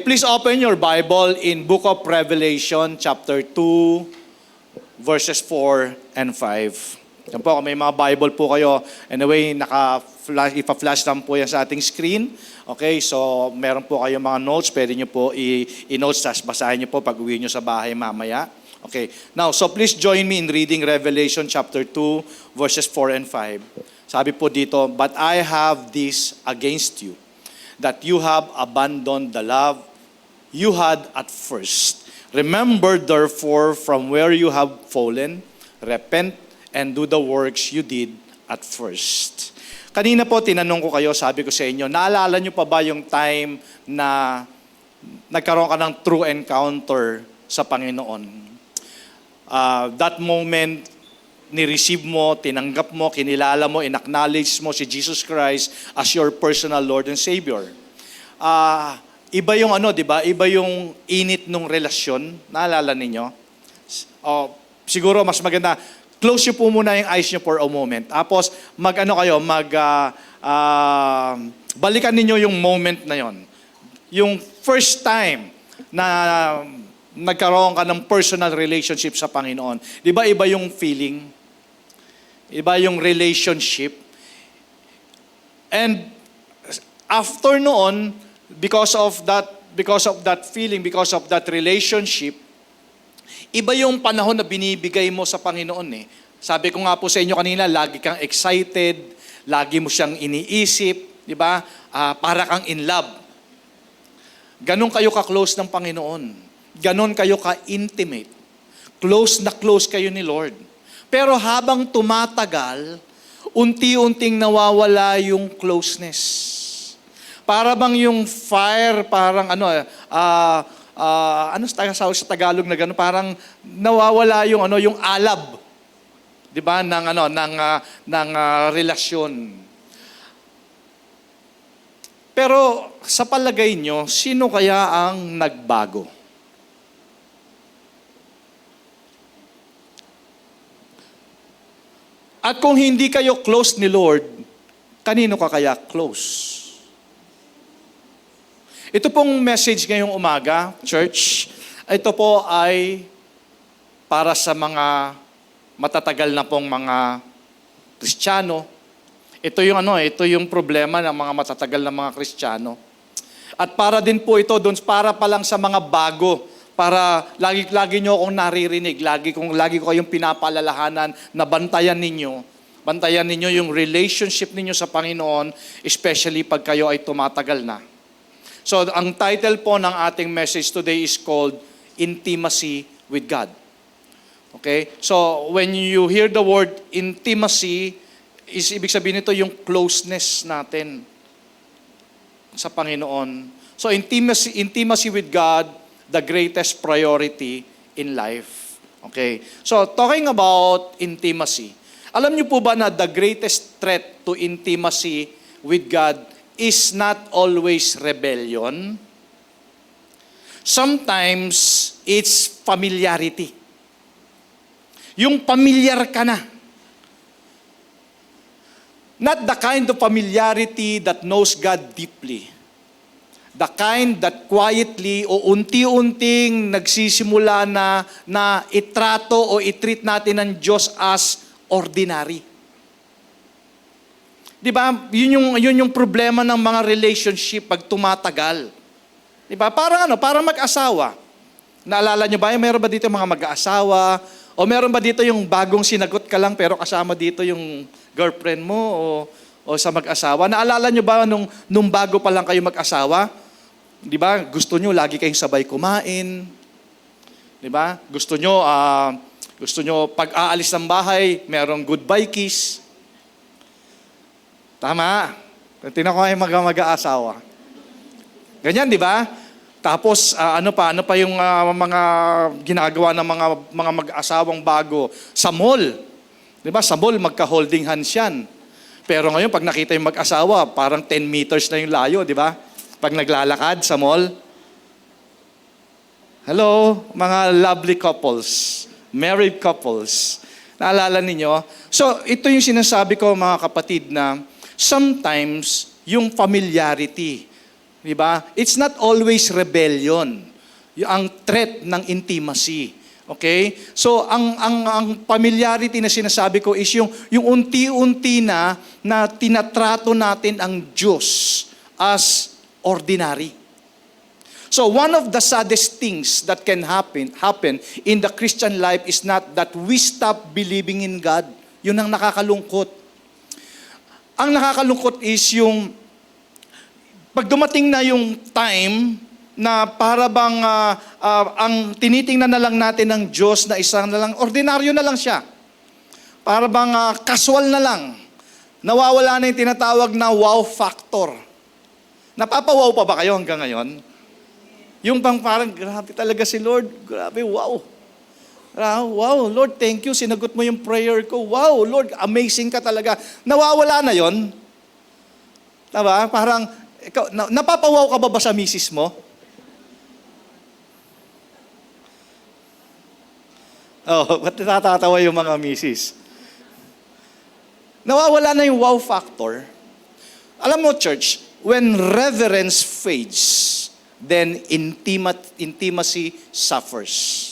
Please open your Bible in Book of Revelation, chapter 2, verses 4 and 5. Yan po, kung may mga Bible po kayo, anyway, ipa-flash lang po yan sa ating screen. Okay, so meron po kayong mga notes, pwede nyo po i-notes, tas basahin nyo po pag uwi nyo sa bahay mamaya. Okay, now, so please join me in reading Revelation chapter 2, verses 4 and 5. Sabi po dito, "But I have this against you, that you have abandoned the love you had at first. Remember therefore from where you have fallen, repent and do the works you did at first." Kanina po tinanong ko kayo, sabi ko sa inyo, naalala nyo pa ba yung time na nagkaroon ka ng true encounter sa Panginoon? That moment, ni-receive mo, tinanggap mo, kinilala mo, in-acknowledge mo si Jesus Christ as your personal Lord and Savior. Iba yung di ba? Iba yung init ng relasyon. Naalala ninyo? Siguro mas maganda, close nyo po muna yung eyes nyo for a moment. Tapos, balikan ninyo yung moment na yon. Yung first time na nagkaroon ka ng personal relationship sa Panginoon. Di ba iba yung feeling? Iba yung relationship. And after noon, because of that feeling, because of that relationship, iba yung panahon na binibigay mo sa Panginoon eh. Sabi ko nga po sa inyo kanina, lagi kang excited, lagi mo siyang iniisip, di ba? Para kang in love. Ganon kayo ka-close ng Panginoon. Ganon kayo ka-intimate. Close na close kayo ni Lord. Pero habang tumatagal, unti-unting nawawala yung closeness. Para bang yung fire, parang sa Tagalog na gano'n, parang nawawala yung yung alab, 'di ba, ng relasyon. Pero sa palagay nyo, sino kaya ang nagbago? At kung hindi kayo close ni Lord, kanino ka kaya close? Ito pong message ngayong umaga, church, ito po ay para sa mga matatagal na pong mga Kristiyano. Ito yung problema ng mga matatagal na mga Kristiyano. At para din po ito doon, para pa lang sa mga bago, para lagi nyo akong naririnig, lagi ko kayong pinapaalalahanan na bantayan ninyo yung relationship ninyo sa Panginoon, especially pag kayo ay tumatagal na. So, ang title po ng ating message today is called Intimacy with God. Okay? So, when you hear the word intimacy, ibig sabihin nito yung closeness natin sa Panginoon. So, intimacy with God, the greatest priority in life. Okay? So, talking about intimacy. Alam niyo po ba na the greatest threat to intimacy with God is not always rebellion? Sometimes, it's familiarity. Yung familiar ka na. Not the kind of familiarity that knows God deeply. The kind that quietly o unti-unting nagsisimula na itrato o itreat natin ng Diyos as ordinary. Di ba? Yun yung problema ng mga relationship pag tumatagal. Di ba? Parang mag-asawa. Naalala nyo ba? Meron ba dito mga mag-asawa? O meron ba dito yung bagong sinagot ka lang pero kasama dito yung girlfriend mo o sa mag-asawa? Naalala nyo ba nung bago pa lang kayo mag-asawa? Di ba? Gusto nyo lagi kayong sabay kumain. Di ba? Gusto nyo pag aalis ng bahay, merong goodbye kiss. Tama. Tingnan ko yung mag-aasawa. Ganyan, di ba? Tapos, ano pa yung mga ginagawa ng mga mag-asawang bago? Sa mall. Di ba? Sa mall, magka-holding hands yan. Pero ngayon, pag nakita yung mag-asawa, parang 10 meters na yung layo, di ba? Pag naglalakad sa mall. Hello, mga lovely couples, married couples. Naalala ninyo? So, ito yung sinasabi ko mga kapatid na sometimes yung familiarity, Di ba? It's not always rebellion. Ang threat ng intimacy. Okay? So, ang familiarity na sinasabi ko is yung unti-unti na tinatrato natin ang Diyos as ordinary. So, one of the saddest things that can happen in the Christian life is not that we stop believing in God. Yun ang nakakalungkot. Ang nakakalungkot is yung pag dumating na yung time na para bang ang tinitingnan na lang natin ng Diyos na isang na lang, ordinaryo na lang siya. Para bang casual na lang. Nawawala na yung tinatawag na wow factor. Napapawaw pa ba kayo hanggang ngayon? Yung bang parang, grabe talaga si Lord. Grabe, wow. Wow, Lord, thank you. Sinagot mo yung prayer ko. Wow, Lord, amazing ka talaga. Nawawala na yon. Diba? Parang, ikaw, napapawaw ka ba sa misis mo? Oh, ba't natatawa yung mga misis? Nawawala na yung wow factor. Alam mo, church, when reverence fades, then intimacy suffers.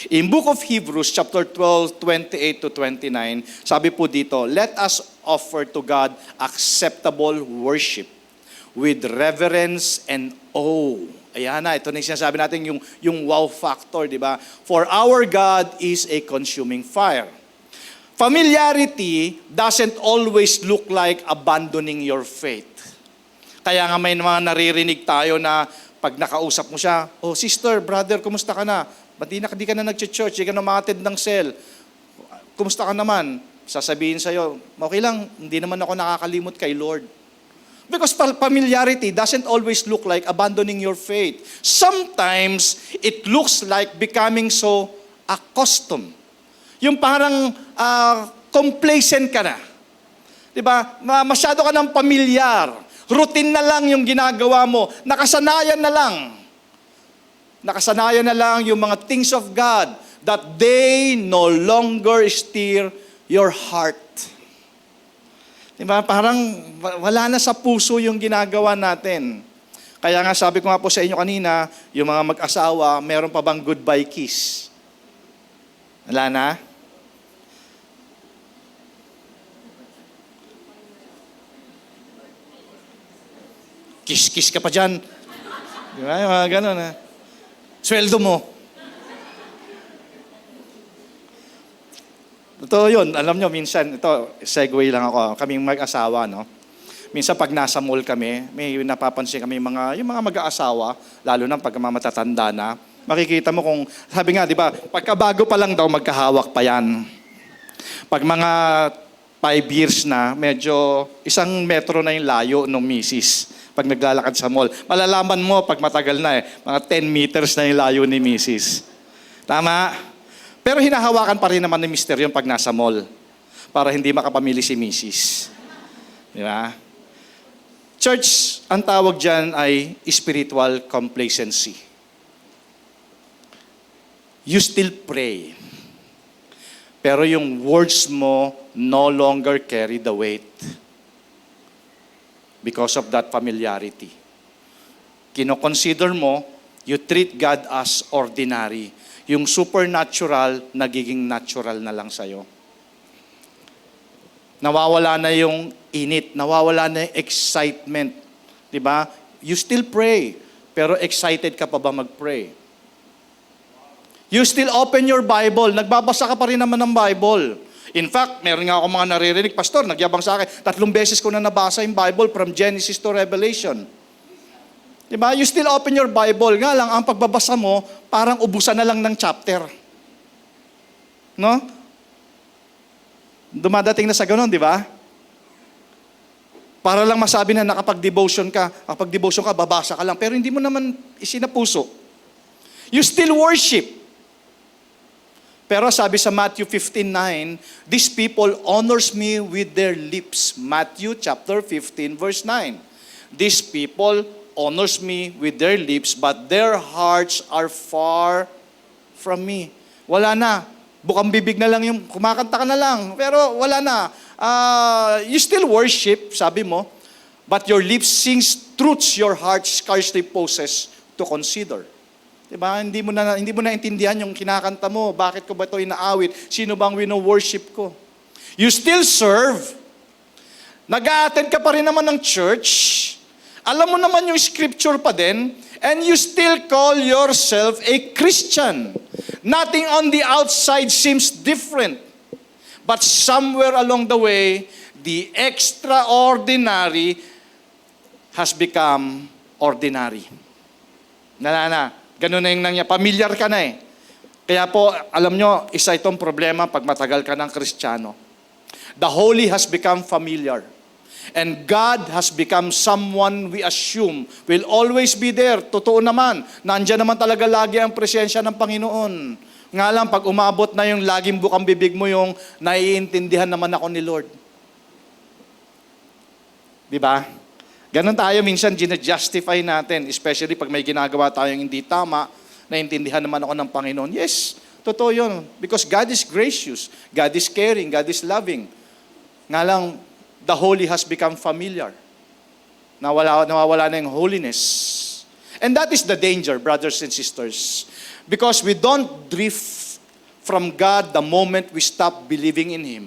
In Book of Hebrews, chapter 12, 28 to 29, sabi po dito, let us offer to God acceptable worship with reverence and awe. Ayan na, ito na yung sinasabi natin, yung wow factor, di ba? For our God is a consuming fire. Familiarity doesn't always look like abandoning your faith. Kaya nga may mga naririnig tayo na pag nakausap mo siya, oh sister, brother, kumusta ka na? Ba't di ka na nag-church, di ka na makatid ng cell? Kumusta ka naman? Sasabihin sa'yo, okay lang, hindi naman ako nakakalimot kay Lord. Because familiarity doesn't always look like abandoning your faith. Sometimes, it looks like becoming so accustomed. Yung parang complacent ka na. Diba? Masyado ka ng pamilyar. Routine na lang yung ginagawa mo. Nakasanayan na lang. Nakasanayan na lang yung mga things of God that they no longer stir your heart. Diba? Parang wala na sa puso yung ginagawa natin. Kaya nga sabi ko nga po sa inyo kanina, yung mga mag-asawa, meron pa bang goodbye kiss? Wala na? Kiss-kiss ka pa dyan. Diba? Yung mga ganun, ha? Sweldo mo. Totoo yun. Alam nyo, minsan, ito, segue lang ako. Kaming mag-asawa, no? Minsan pag nasa mall kami, may napapansin kami yung mga mag-aasawa, lalo na pag matatanda na, makikita mo kung, sabi nga, di ba, pagkabago pa lang daw, magkahawak pa yan. Pag mga 5 years na, medyo 1 metro na yung layo ng misis pag naglalakad sa mall. Malalaman mo pag matagal na mga 10 meters na yung layo ni misis. Tama? Pero hinahawakan pa rin naman ni mister yung pag nasa mall para hindi makapamili si misis. Di ba? Church, ang tawag dyan ay spiritual complacency. You still pray. Pero yung words mo no longer carry the weight because of that familiarity. Kino-consider mo, you treat God as ordinary. Yung supernatural, nagiging natural na lang sa'yo. Nawawala na yung init, nawawala na yung excitement. Diba? You still pray, pero excited ka pa ba mag-pray? You still open your Bible, nagbabasa ka pa rin naman ng Bible. In fact, meron nga ako mga naririnig, Pastor, nagyabang sa akin, 3 beses ko na nabasa yung Bible from Genesis to Revelation. Diba? You still open your Bible. Nga lang, ang pagbabasa mo, parang ubusan na lang ng chapter. No? Dumadating na sa ganun, di ba? Para lang masabi na nakapag-devotion ka, babasa ka lang, pero hindi mo naman isinapuso. You still worship. Pero sabi sa Matthew 15:9, these people honors me with their lips. Matthew chapter 15, verse 9. These people honors me with their lips, but their hearts are far from me. Wala na. Bukang bibig na lang yung, kumakanta ka na lang. Pero wala na. You still worship, sabi mo, But your lips sings truths your heart scarcely poses to consider. Diba? Hindi mo na intindihan yung kinakanta mo. Bakit ko ba ito inaawit? Sino bang wino-worship ko? You still serve. Nag-a-attend ka pa rin naman ng church. Alam mo naman yung scripture pa din. And you still call yourself a Christian. Nothing on the outside seems different. But somewhere along the way, the extraordinary has become ordinary. Ganun na yung nangyari. Pamilyar ka na eh. Kaya po, alam nyo, isa itong problema pag matagal ka ng Kristiyano. The holy has become familiar. And God has become someone we assume will always be there. Totoo naman. Nandiyan naman talaga lagi ang presensya ng Panginoon. Nga lang, pag umabot na yung laging bukang bibig mo yung naiintindihan naman ako ni Lord. Di ba? Ganon tayo minsan gina-justify natin, especially pag may ginagawa tayong hindi tama, naiintindihan naman ako ng Panginoon. Yes, totoo yun. Because God is gracious, God is caring, God is loving. Nga lang, the holy has become familiar. Nawawala na yung holiness. And that is the danger, brothers and sisters. Because we don't drift from God the moment we stop believing in Him.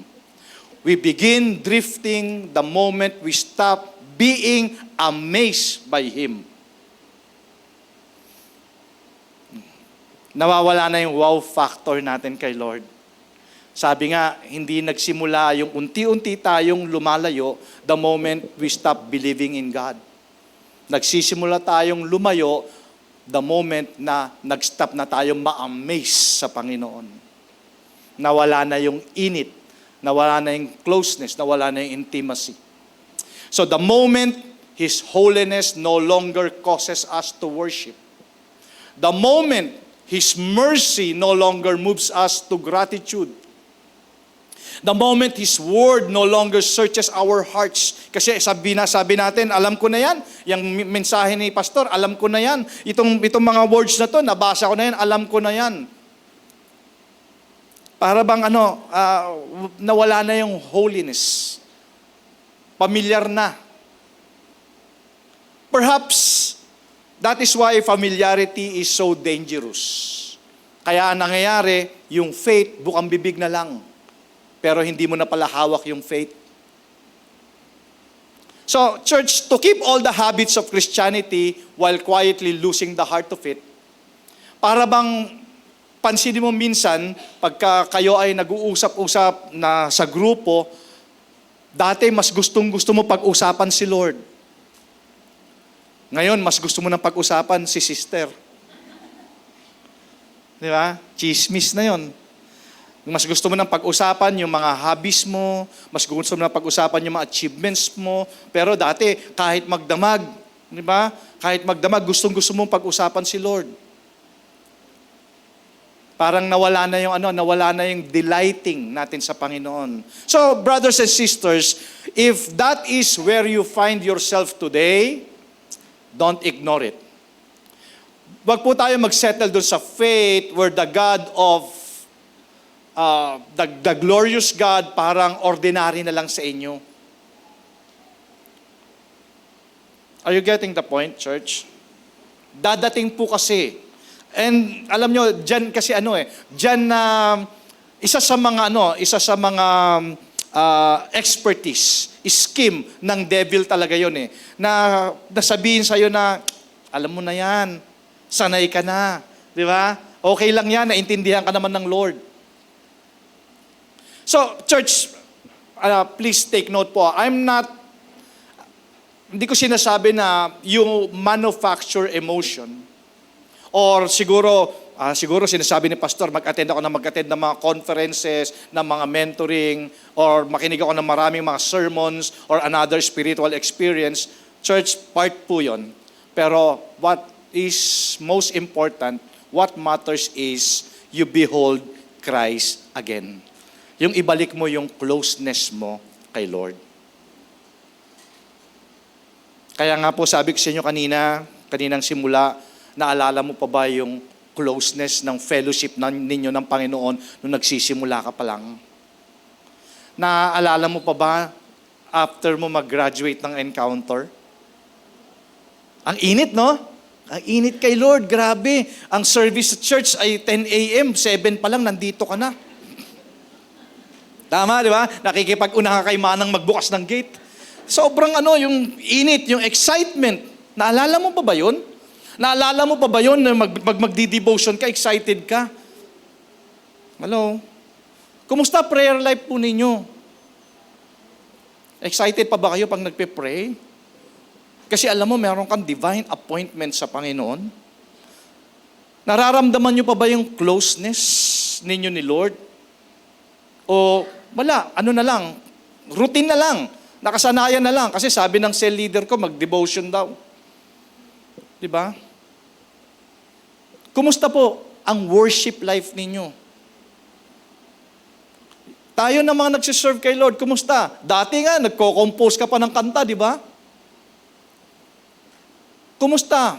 We begin drifting the moment we stop being amazed by Him. Nawawala na yung wow factor natin kay Lord. Sabi nga, hindi nagsimula yung unti-unti tayong lumalayo the moment we stop believing in God. Nagsisimula tayong lumayo the moment na nag-stop na tayong ma-amaze sa Panginoon. Nawala na yung init, nawala na yung closeness, nawala na yung intimacy. So the moment His holiness no longer causes us to worship, the moment His mercy no longer moves us to gratitude, the moment His Word no longer searches our hearts. Kasi sabi natin, alam ko na yan. Yung mensahe ni Pastor, alam ko na yan. Itong mga words na to, nabasa ko na yan, alam ko na yan. Para bang nawala na yung holiness. Pamilyar na. Perhaps, that is why familiarity is so dangerous. Kaya nangyayari, yung faith, bukang bibig na lang. Pero hindi mo na pala hawak yung faith. So, church, to keep all the habits of Christianity while quietly losing the heart of it, para bang pansinin mo minsan, pagka kayo ay nag-uusap-usap na sa grupo, dati mas gustong-gusto mo pag-usapan si Lord. Ngayon, mas gusto mo nang pag-usapan si sister. Di ba? Chismis na yon. Mas gusto mo nang pag-usapan yung mga hobbies mo, mas gusto mo nang pag-usapan yung mga achievements mo, pero dati, kahit magdamag, di ba? Kahit magdamag, gustong-gusto mong pag-usapan si Lord. Parang nawala na yung delighting natin sa Panginoon. So, brothers and sisters, if that is where you find yourself today, don't ignore it. Wag po tayo mag-settle doon sa faith where the God of the glorious God parang ordinary na lang sa inyo. Are you getting the point, church? Dadating po kasi. And alam nyo, dyan kasi dyan na isa sa mga expertise, scheme ng devil talaga yon na nasabihin sa'yo na, alam mo na yan, sanay ka na, di ba? Okay lang yan, naintindihan ka naman ng Lord. So, church, please take note po. Hindi ko sinasabi na yung manufacture emotion, or siguro sinasabi ni Pastor, mag-attend ng mga conferences, ng mga mentoring, or makinig ako ng maraming mga sermons, or another spiritual experience. Church, part po yun. Pero what is most important, what matters is you behold Christ again. Yung ibalik mo yung closeness mo kay Lord. Kaya nga po sabi ko sa inyo kaninang simula, naalala mo pa ba yung closeness ng fellowship ninyo ng Panginoon nung nagsisimula ka pa lang? Naalala mo pa ba after mo mag-graduate ng encounter? Ang init, no? Ang init kay Lord, grabe. Ang service sa church ay 10 a.m., 7 pa lang, nandito ka na. Tama, di ba? Nakikipag-una ka kay Manang magbukas ng gate. Sobrang yung init, yung excitement. Naalala mo pa ba yun? Naalala mo pa ba yun na magdi-devotion ka, excited ka? Hello? Kumusta prayer life po ninyo? Excited pa ba kayo pag nagpe-pray? Kasi alam mo, meron kang divine appointment sa Panginoon. Nararamdaman nyo pa ba yung closeness ninyo ni Lord? O wala, na lang, routine na lang, nakasanayan na lang. Kasi sabi ng cell leader ko, mag-devotion daw. Di ba? Kumusta po ang worship life ninyo? Tayo na mga nagsiserve kay Lord, kumusta? Dati nga, nagko-compose ka pa ng kanta, di ba? Kumusta?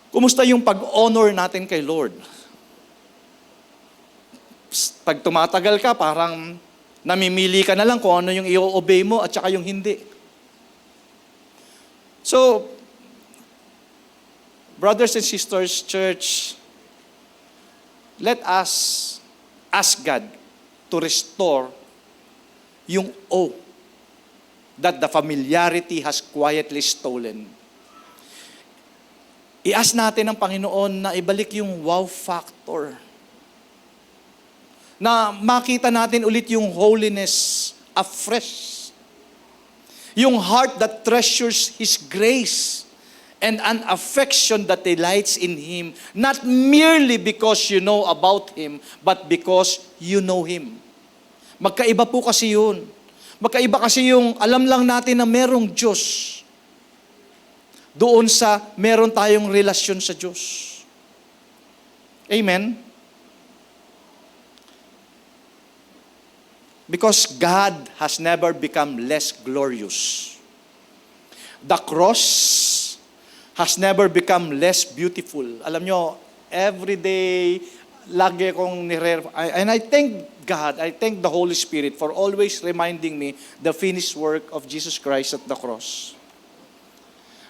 Kumusta yung pag-honor natin kay Lord? Pag tumatagal ka, parang namimili ka na lang kung ano yung i-obey mo at saka yung hindi. So, brothers and sisters, church, let us ask God to restore yung awe that the familiarity has quietly stolen. I-ask natin ang Panginoon na ibalik yung wow factor. Na makita natin ulit yung holiness afresh. Yung heart that treasures His grace and an affection that delights in Him, not merely because you know about Him, but because you know Him. Magkaiba po kasi yun. Magkaiba kasi yung alam lang natin na merong Diyos doon sa meron tayong relasyon sa Diyos. Amen? Because God has never become less glorious. The cross has never become less beautiful. Alam nyo, every day, lagi kong and I thank God, I thank the Holy Spirit for always reminding me the finished work of Jesus Christ at the cross.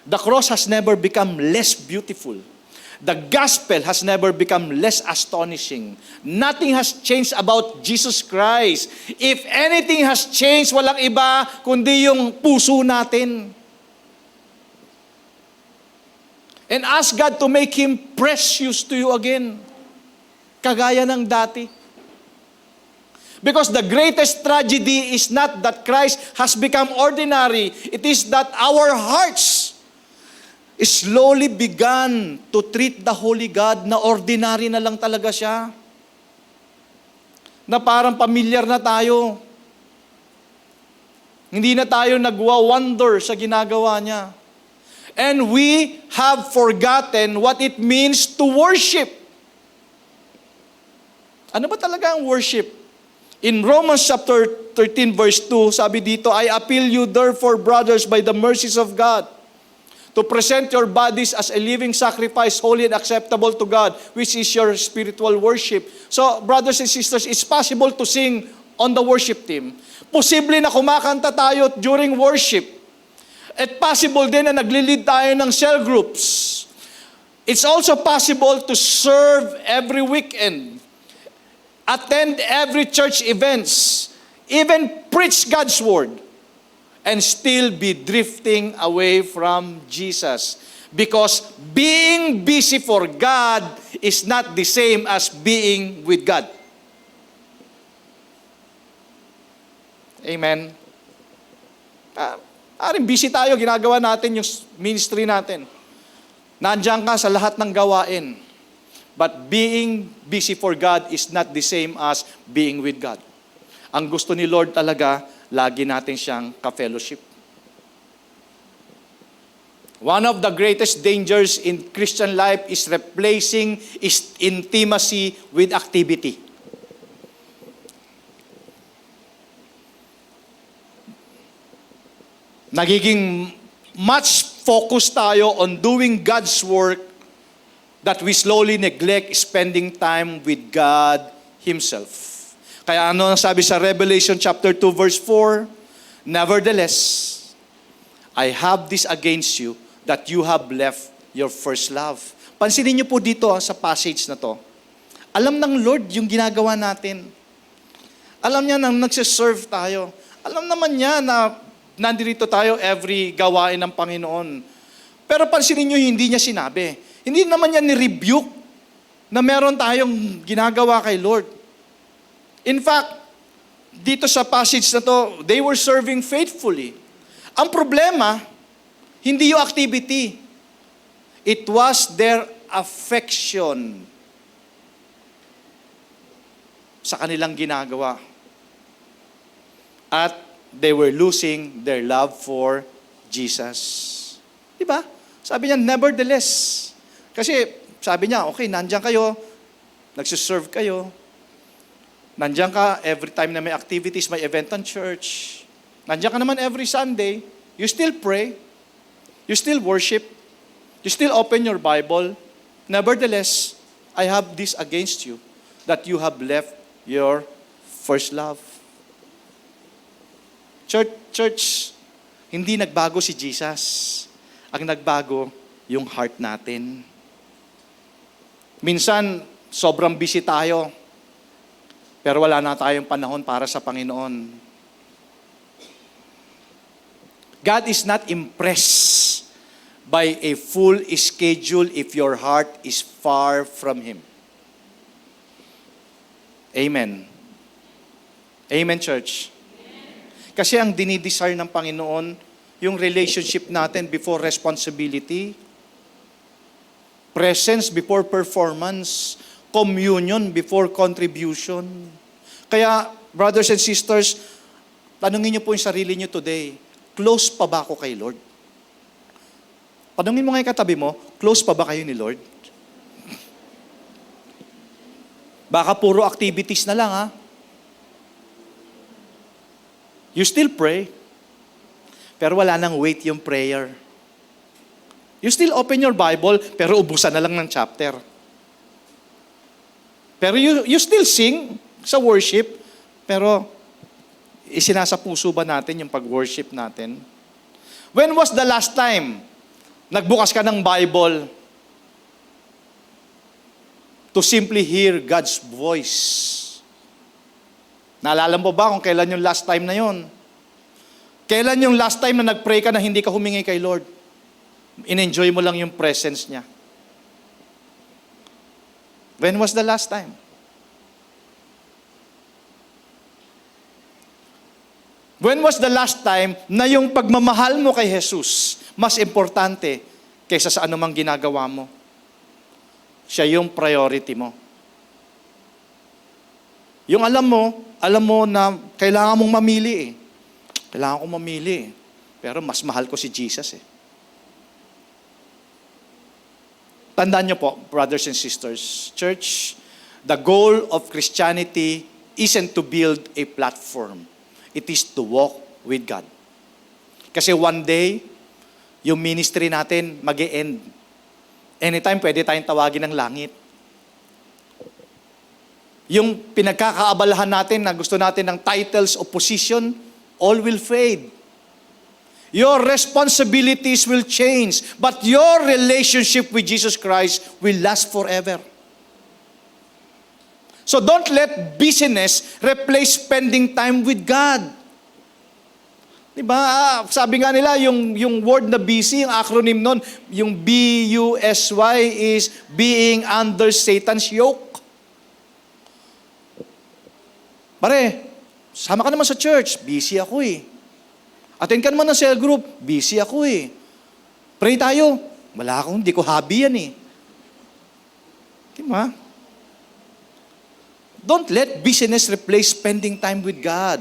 The cross has never become less beautiful. The gospel has never become less astonishing. Nothing has changed about Jesus Christ. If anything has changed, walang iba kundi yung puso natin. And ask God to make Him precious to you again. Kagaya ng dati. Because the greatest tragedy is not that Christ has become ordinary. It is that our hearts slowly began to treat the Holy God na ordinary na lang talaga siya. Na parang pamilyar na tayo. Hindi na tayo nagwa-wonder sa ginagawa niya. And we have forgotten what it means to worship. Ano ba talaga ang worship? In Romans chapter 13 verse 2, sabi dito, I appeal you therefore, brothers, by the mercies of God, to present your bodies as a living sacrifice, holy and acceptable to God, which is your spiritual worship. So, brothers and sisters, it's possible to sing on the worship team. Posible na kumakanta tayo during worship. At possible din na nagli-lead tayo ng cell groups. It's also possible to serve every weekend, attend every church events, even preach God's word, and still be drifting away from Jesus. Because being busy for God is not the same as being with God. Amen. Busy tayo, ginagawa natin yung ministry natin. Nandiyan ka sa lahat ng gawain. But being busy for God is not the same as being with God. Ang gusto ni Lord talaga, lagi natin siyang ka-fellowship. One of the greatest dangers in Christian life is replacing intimacy with activity. Nagiging much focus tayo on doing God's work that we slowly neglect spending time with God Himself. Kaya ano ang sabi sa Revelation chapter 2 verse 4? Nevertheless, I have this against you, that you have left your first love. Pansinin niyo po dito sa passage na to. Alam ng Lord yung ginagawa natin. Alam niya nang nagsiserve tayo. Alam naman niya na nandito tayo every gawain ng Panginoon. Pero pansinin niyo, hindi niya sinabi. Hindi naman niya ni-rebuke na meron tayong ginagawa kay Lord. In fact, dito sa passage na to, they were serving faithfully. Ang problema, hindi yung activity. It was their affection sa kanilang ginagawa. At they were losing their love for Jesus. Diba? Sabi niya, nevertheless. Kasi sabi niya, okay, nandiyan kayo, nagsiserve kayo, nandiyan ka every time na may activities, may event on church, nandiyan ka naman every Sunday, you still pray, you still worship, you still open your Bible. Nevertheless, I have this against you, that you have left your first love. Church, hindi nagbago si Jesus. Ang nagbago, yung heart natin. Minsan, sobrang busy tayo, pero wala na tayong panahon para sa Panginoon. God is not impressed by a full schedule if your heart is far from Him. Amen. Amen, church. Kasi ang dinidesire ng Panginoon, yung relationship natin before responsibility, presence before performance, communion before contribution. Kaya, brothers and sisters, tanungin niyo po yung sarili niyo today, close pa ba ako kay Lord? Tanungin mo ngayon katabi mo, close pa ba kayo ni Lord? Baka puro activities na lang, ha? You still pray, pero wala nang weight yung prayer. You still open your Bible, pero ubusan na lang ng chapter. Pero you still sing sa worship, pero isinasa puso ba natin yung pag-worship natin? When was the last time nagbukas ka ng Bible to simply hear God's voice? Naalala mo ba kung kailan yung last time na yon? Kailan yung last time na nag-pray ka na hindi ka humingi kay Lord? In-enjoy mo lang yung presence niya. When was the last time? When was the last time na yung pagmamahal mo kay Jesus mas importante kaysa sa anumang ginagawa mo? Siya yung priority mo. Yung alam mo na kailangan mong mamili eh. Kailangan kong mamili eh. Pero mas mahal ko si Jesus eh. Tandaan niyo po, brothers and sisters, church, the goal of Christianity isn't to build a platform. It is to walk with God. Kasi one day, yung ministry natin mag-e-end. Anytime pwede tayong tawagin ng langit. Yung pinagkakaabalahan natin na gusto natin ng titles o position, all will fade. Your responsibilities will change, but your relationship with Jesus Christ will last forever. So don't let busyness replace spending time with God. Diba? Sabi nga nila, yung word na busy, yung acronym nun, yung B-U-S-Y is being under Satan's yoke. Pare, sama ka naman sa church, busy ako eh. Attend ka naman ng cell group, busy ako eh. Pray tayo, wala akong, hindi ko hobby yan eh. Diba? Don't let busyness replace spending time with God.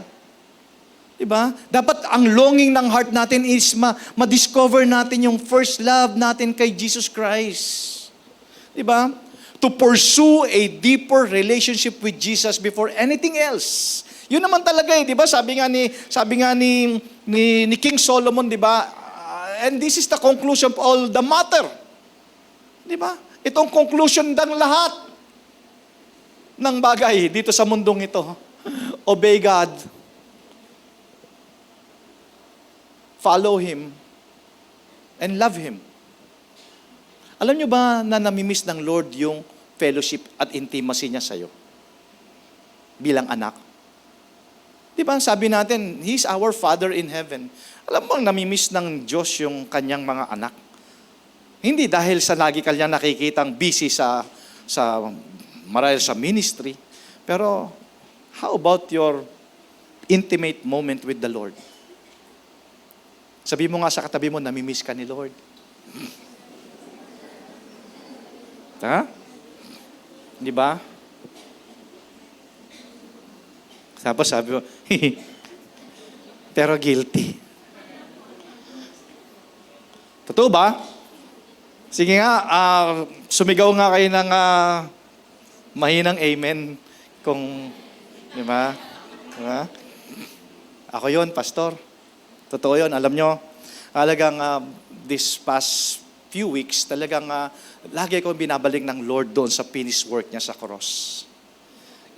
Diba? Dapat ang longing ng heart natin is ma-discover natin yung first love natin kay Jesus Christ. Diba? To pursue a deeper relationship with Jesus before anything else. Yun naman talaga eh, 'di ba? Sabi nga ni King Solomon, 'di ba? And this is the conclusion of all the matter. 'Di ba? Itong conclusion ng lahat ng bagay dito sa mundong ito. obey God, follow Him, and love Him. Alam nyo ba na namimiss ng Lord yung fellowship at intimacy niya sa'yo? Bilang anak. Di ba sabi natin, He's our Father in heaven. Alam mo, namimiss ng Diyos yung kanyang mga anak. Hindi dahil sa lagi kanya nakikitang busy marahil sa ministry. Pero, how about your intimate moment with the Lord? Sabi mo nga sa katabi mo, namimiss ka ni Lord. Ha? Di ba? Tapos sabi mo, pero guilty. Totoo ba? Sige nga, sumigaw nga kayo ng mahinang amen. Kung, di ba? Diba? Ako yon, pastor. Totoo yon, alam nyo. Talagang this past few weeks, talagang lagi akong binabalik ng Lord doon sa finished work niya sa cross.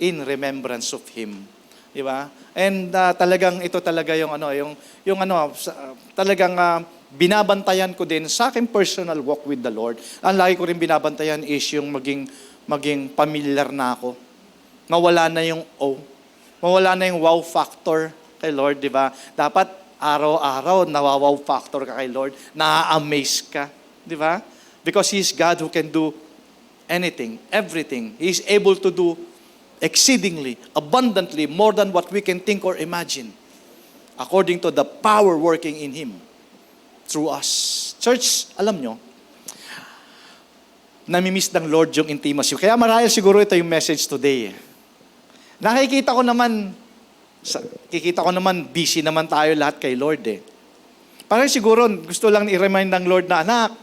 In remembrance of Him. Di ba? And talagang ito talaga yung talagang binabantayan ko din sa aking personal walk with the Lord. Ang lagi ko rin binabantayan is yung maging familiar na ako. Mawala na yung mawala na yung wow factor kay Lord, di ba? Dapat araw-araw nawawaw factor ka kay Lord, na-amaze ka, di ba? Because He's God who can do anything, everything. He is able to do exceedingly, abundantly, more than what we can think or imagine, according to the power working in Him, through us. Church, alam nyo, namimiss ng Lord yung intimacy. Kaya marahil siguro ito yung message today. Kikita ko naman, busy naman tayo lahat kay Lord eh. Parang siguro, gusto lang i-remind ng Lord na, anak,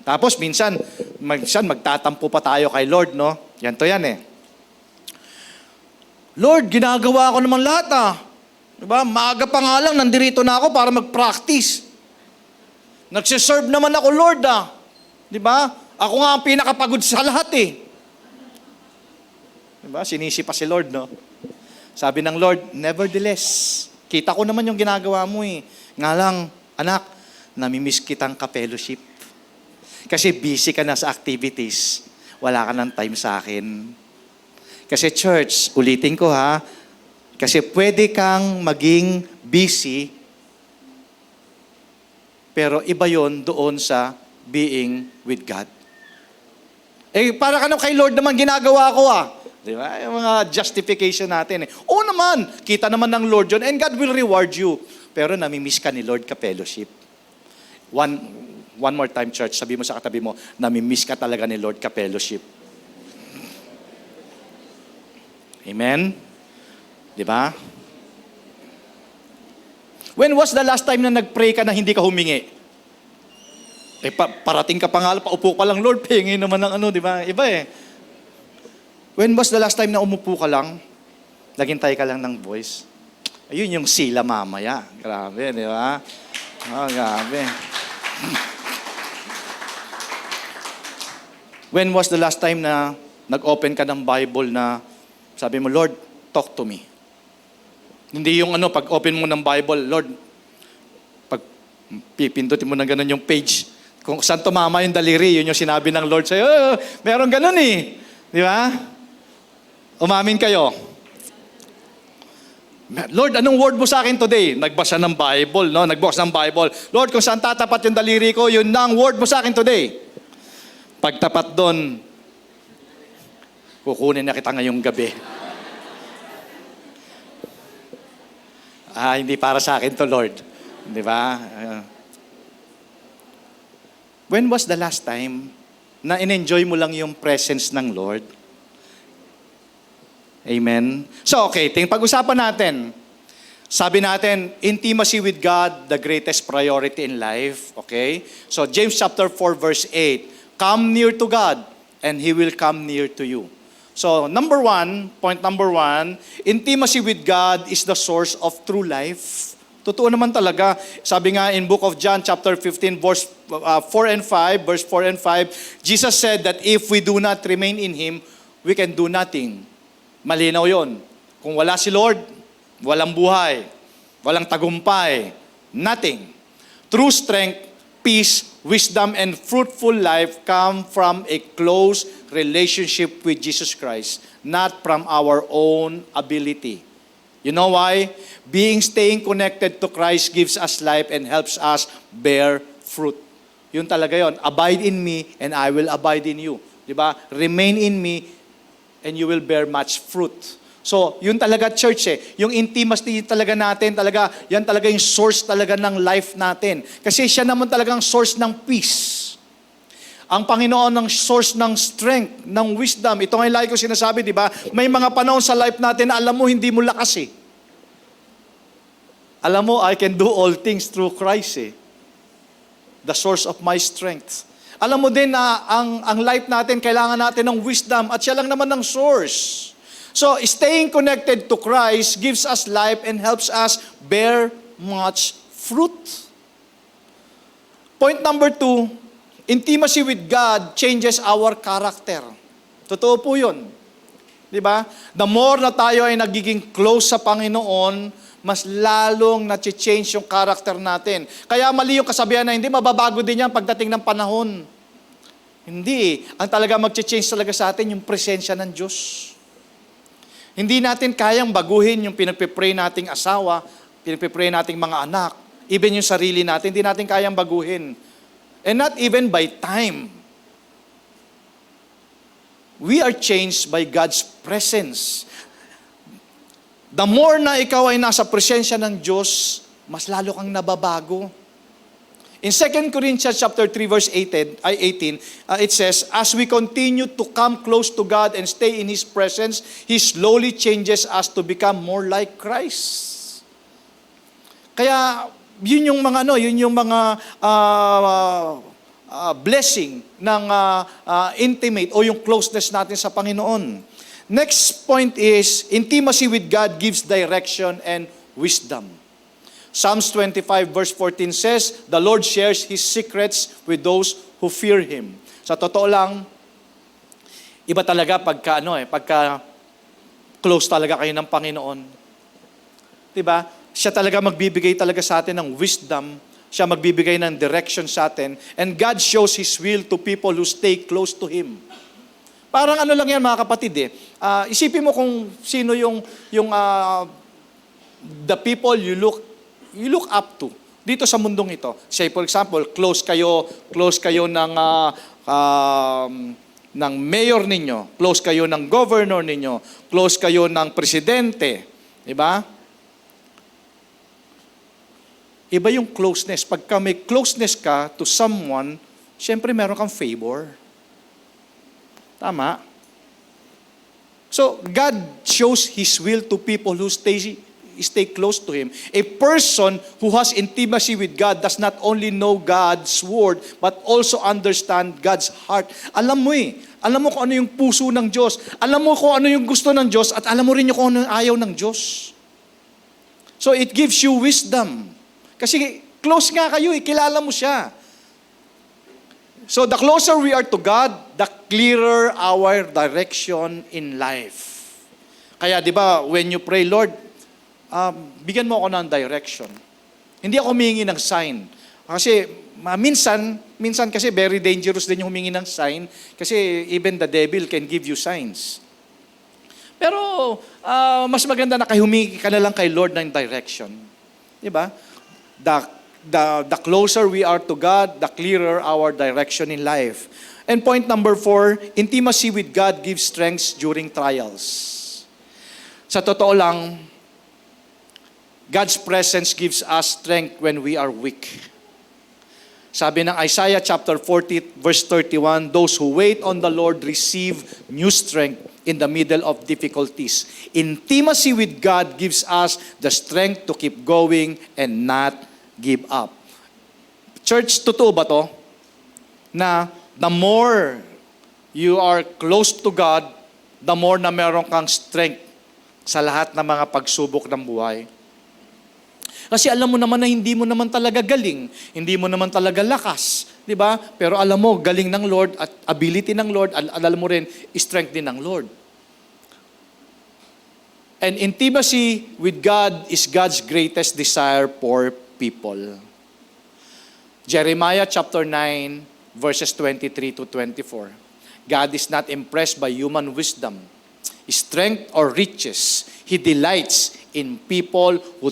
tapos minsan magtatampo pa tayo kay Lord, no? Yan to yan eh. Lord, ginagawa ko naman lahat Diba? Maaga pa nga lang, nandirito na ako para mag-practice. Nagsiserve naman ako, Lord Diba? Ako nga ang pinakapagod sa lahat eh. Diba? Sinisi pa si Lord, no? Sabi ng Lord, nevertheless, kita ko naman yung ginagawa mo eh. Nga lang, anak, namimiss kitang ka-fellowship. Kasi busy ka na sa activities. Wala ka ng time sa akin. Kasi church, ulitin ko kasi pwede kang maging busy, pero iba yon doon sa being with God. Para ka kay Lord naman ginagawa ko Di ba? Yung mga justification natin Oo naman, kita naman ng Lord yun, and God will reward you. Pero namimiss ka ni Lord ka-fellowship. One more time, church, sabi mo sa katabi mo, namimiss ka talaga ni Lord ka-fellowship. Amen? Di ba? When was the last time na nag-pray ka na hindi ka humingi? Parating ka pa nga, paupo ka lang, Lord, pingin naman ng di ba? Iba eh. When was the last time na umupo ka lang, naghintay ka lang ng voice? Ayun yung sila mamaya. Grabe, di ba? Grabe. When was the last time na nag-open ka ng Bible na sabi mo, Lord, talk to me. Hindi yung pag open mo ng Bible, Lord, pag pipindutin mo ng ganun yung page, kung saan tumama yung daliri, yun yung sinabi ng Lord sa'yo, meron ganun eh. Di ba? Umamin kayo. Lord, anong word mo sa akin today? Nagbasa ng Bible, no? Nagbukas ng Bible. Lord, kung saan tatapat yung daliri ko, yun na ang word mo sa akin today. Pagtapat doon, kukunin na kita ngayong gabi. Hindi para sa akin to, Lord. Di ba? When was the last time na in-enjoy mo lang yung presence ng Lord? Amen? So, okay, pag-usapan natin. Sabi natin, intimacy with God, the greatest priority in life. Okay? So, James chapter 4, verse 8. Come near to God, and He will come near to you. So, point number one, intimacy with God is the source of true life. Totoo naman talaga. Sabi nga in book of John, chapter 15, verse 4 and 5, Jesus said that if we do not remain in Him, we can do nothing. Malinaw yon. Kung wala si Lord, walang buhay, walang tagumpay, nothing. True strength, peace, wisdom, and fruitful life come from a close relationship with Jesus Christ, not from our own ability. You know why? Staying connected to Christ gives us life and helps us bear fruit. Yun talaga yun. Abide in me and I will abide in you. Diba? Remain in me and you will bear much fruit. So, yun talaga church Yung intimacy talaga natin, yan talaga yung source talaga ng life natin. Kasi siya naman talagang source ng peace. Ang Panginoon ng source ng strength, ng wisdom. Ito nga yung lagi ko sinasabi, di ba? May mga panahon sa life natin na alam mo, hindi mo lakas Alam mo, I can do all things through Christ The source of my strength. Alam mo din na ang life natin, kailangan natin ng wisdom at siya lang naman ng source. So, staying connected to Christ gives us life and helps us bear much fruit. Point number 2, intimacy with God changes our character. Totoo po yun. Di ba? The more na tayo ay nagiging close sa Panginoon, mas lalong na-change yung character natin. Kaya mali yung kasabihan na hindi mababago din yan pagdating ng panahon. Hindi. Ang talaga mag-change talaga sa atin yung presensya ng Diyos. Hindi natin kayang baguhin yung pinagpipray nating asawa, pinagpipray nating mga anak, even yung sarili natin, hindi natin kayang baguhin. And not even by time. We are changed by God's presence. The more na ikaw ay nasa presensya ng Diyos, mas lalo kang nababago. In 2 Corinthians chapter 3 verse 18, it says, as we continue to come close to God and stay in His presence, He slowly changes us to become more like Christ. Kaya yun yung mga blessing ng intimate o yung closeness natin sa Panginoon. Next point is, intimacy with God gives direction and wisdom. Psalms 25 verse 14 says, the Lord shares His secrets with those who fear Him. Sa totoo lang, iba talaga pagka close talaga kayo ng Panginoon. Diba? Siya talaga magbibigay talaga sa atin ng wisdom. Siya magbibigay ng direction sa atin. And God shows His will to people who stay close to Him. Parang lang yan mga kapatid isipin mo kung sino yung the people you look up to dito sa mundong ito. Say for example, close kayo ng mayor ninyo, close kayo ng governor ninyo, close kayo ng presidente, di ba? Iba yung closeness. Pagka may closeness ka to someone, syempre meron kang favor. Tama? So, God shows His will to people who stay close to Him. A person who has intimacy with God does not only know God's word, but also understand God's heart. Alam mo Alam mo kung ano yung puso ng Diyos. Alam mo kung ano yung gusto ng Diyos at alam mo rin kung ano yung ayaw ng Diyos. So it gives you wisdom. Kasi close nga kayo, kilala mo siya. So the closer we are to God, the clearer our direction in life. Kaya di ba, when you pray, Lord, bigyan mo ako ng direction. Hindi ako humingi ng sign. Kasi minsan kasi very dangerous din yung humingi ng sign kasi even the devil can give you signs. Pero mas maganda na humingi ka na lang kay Lord ng direction. Di ba? The closer we are to God, the clearer our direction in life. And point number 4, intimacy with God gives strength during trials. Sa totoo lang, God's presence gives us strength when we are weak. Sabi ng Isaiah chapter 40 verse 31, those who wait on the Lord receive new strength in the middle of difficulties. Intimacy with God gives us the strength to keep going and not give up. Church, totoo ba to? Na the more you are close to God, the more na meron kang strength sa lahat ng mga pagsubok ng buhay. Kasi alam mo naman na hindi mo naman talaga galing, hindi mo naman talaga lakas, di ba? Pero alam mo, galing ng Lord at ability ng Lord, alam mo rin, strength din ng Lord. And intimacy with God is God's greatest desire for people. Jeremiah chapter 9, verses 23 to 24. God is not impressed by human wisdom, strength, or riches. He delights in people who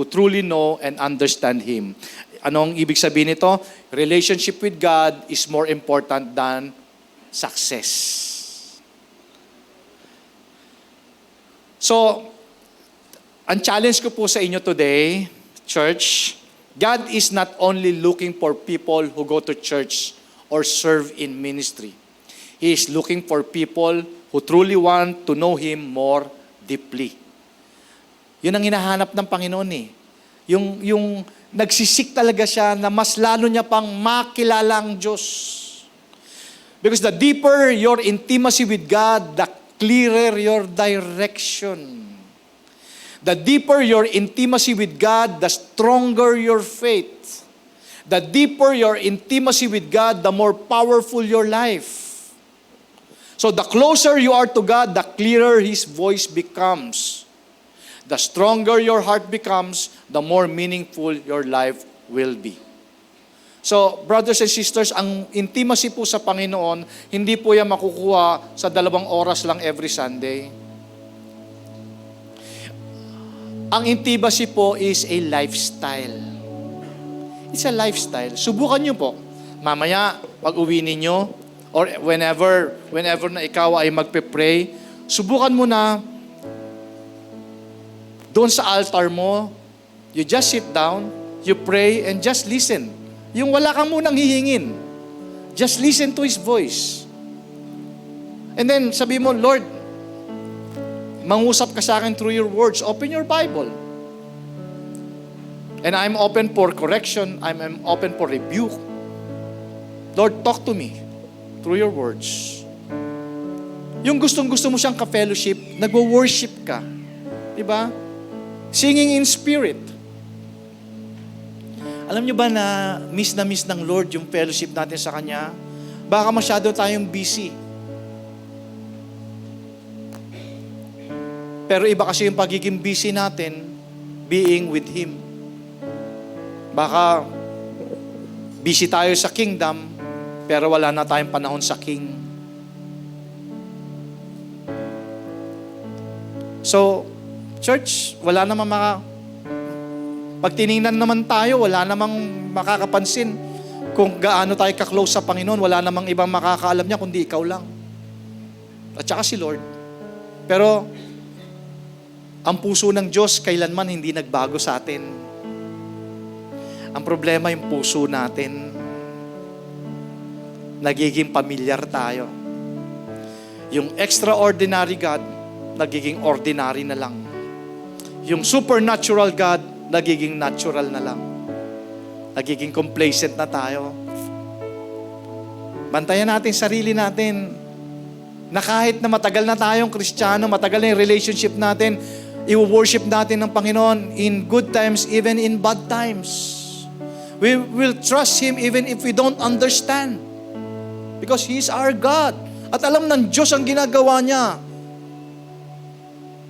truly know and understand Him. Anong ibig sabihin nito? Relationship with God is more important than success. So, ang challenge ko po sa inyo today, church, God is not only looking for people who go to church or serve in ministry. He is looking for people who truly want to know Him more deeply. Yun ang hinahanap ng Panginoon eh. Yung nagsisik talaga siya na mas lalo niya pang makilala ang Diyos. Because the deeper your intimacy with God, the clearer your direction. The deeper your intimacy with God, the stronger your faith. The deeper your intimacy with God, the more powerful your life. So the closer you are to God, the clearer His voice becomes. The stronger your heart becomes, the more meaningful your life will be. So, brothers and sisters, ang intimacy po sa Panginoon, hindi po yan makukuha sa 2 oras lang every Sunday. Ang intimacy po is a lifestyle. It's a lifestyle. Subukan nyo po. Mamaya, pag uwi ninyo, or whenever na ikaw ay magpe-pray, subukan mo na doon sa altar mo, you just sit down, you pray, and just listen. Yung wala kang munang hihingin. Just listen to His voice. And then, sabi mo, Lord, mangusap ka sa akin through your words. Open your Bible. And I'm open for correction. I'm open for rebuke. Lord, talk to me through your words. Yung gustong-gusto mo siyang ka-fellowship, nagwo-worship ka. Diba? Singing in spirit. Alam niyo ba na miss ng Lord yung fellowship natin sa Kanya? Baka masyado tayong busy. Pero iba kasi yung pagiging busy natin, being with Him. Baka busy tayo sa kingdom, pero wala na tayong panahon sa King. So, church, wala namang pag tiningnan naman tayo, wala namang makakapansin kung gaano tayo ka-close sa Panginoon. Wala namang ibang makakaalam niya kundi ikaw lang. At saka si Lord. Pero, ang puso ng Diyos kailanman hindi nagbago sa atin. Ang problema yung puso natin. Nagiging pamilyar tayo. Yung extraordinary God, nagiging ordinary na lang. Yung supernatural God, nagiging natural na lang. Nagiging complacent na tayo. Bantayan natin sarili natin na kahit na matagal na tayong Kristiyano, matagal na yung relationship natin, i-worship natin ng Panginoon in good times, even in bad times. We will trust Him even if we don't understand. Because He is our God. At alam ng Diyos ang ginagawa niya.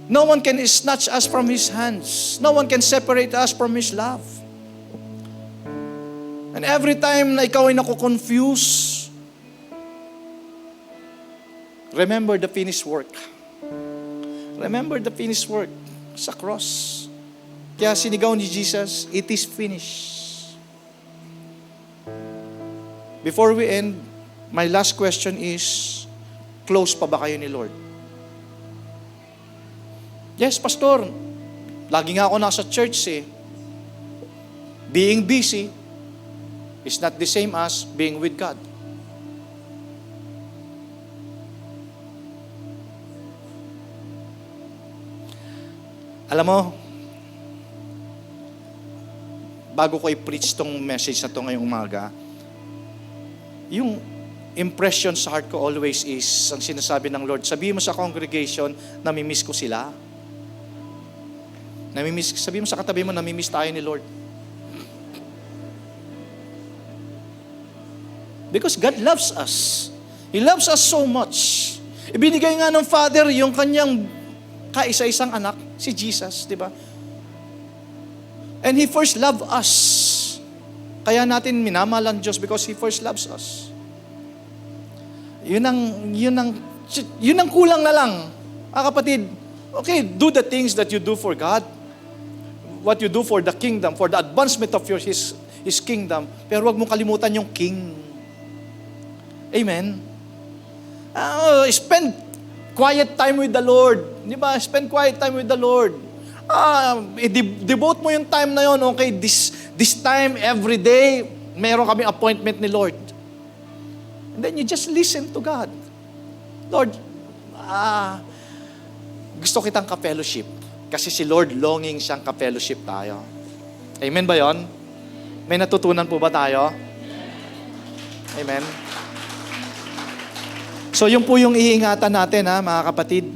No one can snatch us from His hands. No one can separate us from His love. And every time na ikaw ay naku-confuse, remember the finished work. Remember the finished work sa cross. Kaya sinigaw ni Jesus, it is finished. Before we end, my last question is, close pa ba kayo ni Lord? Yes, Pastor. Lagi nga ako nasa church eh. Being busy is not the same as being with God. Alam mo, bago ko i-preach tong message na to ngayong umaga, yung impression sa heart ko always is, ang sinasabi ng Lord, sabihin mo sa congregation, namimiss ko sila. Sabihin mo sa katabi mo, namimiss tayo ni Lord. Because God loves us. He loves us so much. Ibinigay nga ng Father yung kanyang kaisa-isang anak, si Jesus, di ba? And He first loved us. Kaya natin minamahal ang Diyos because He first loves us. Yun ang kulang na lang. Kapatid, okay, do the things that you do for God. What you do for the kingdom, for the advancement of His kingdom. Pero huwag mong kalimutan yung King. Amen? Spend quiet time with the Lord. Di ba? Spend quiet time with the Lord. Devote mo yung time na yun. Okay, this time, every day, meron kaming appointment ni Lord. And then you just listen to God. Lord, gusto kitang ka-fellowship. Kasi si Lord longing siyang ka-fellowship tayo. Amen ba yon? May natutunan po ba tayo? Amen? So yun po yung iingatan natin, mga kapatid.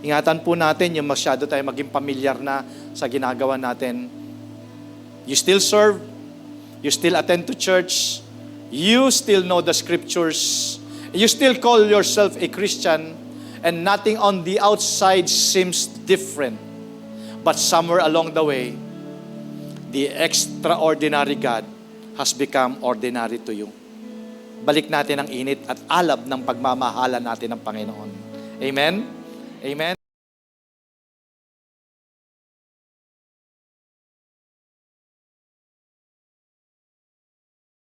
Ingatan po natin yung masyado tayo maging pamilyar na sa ginagawa natin. You still serve. You still attend to church. You still know the scriptures. You still call yourself a Christian, and nothing on the outside seems different. But somewhere along the way, the extraordinary God has become ordinary to you. Balik natin ang init at alab ng pagmamahalan natin ng Panginoon. Amen? Amen?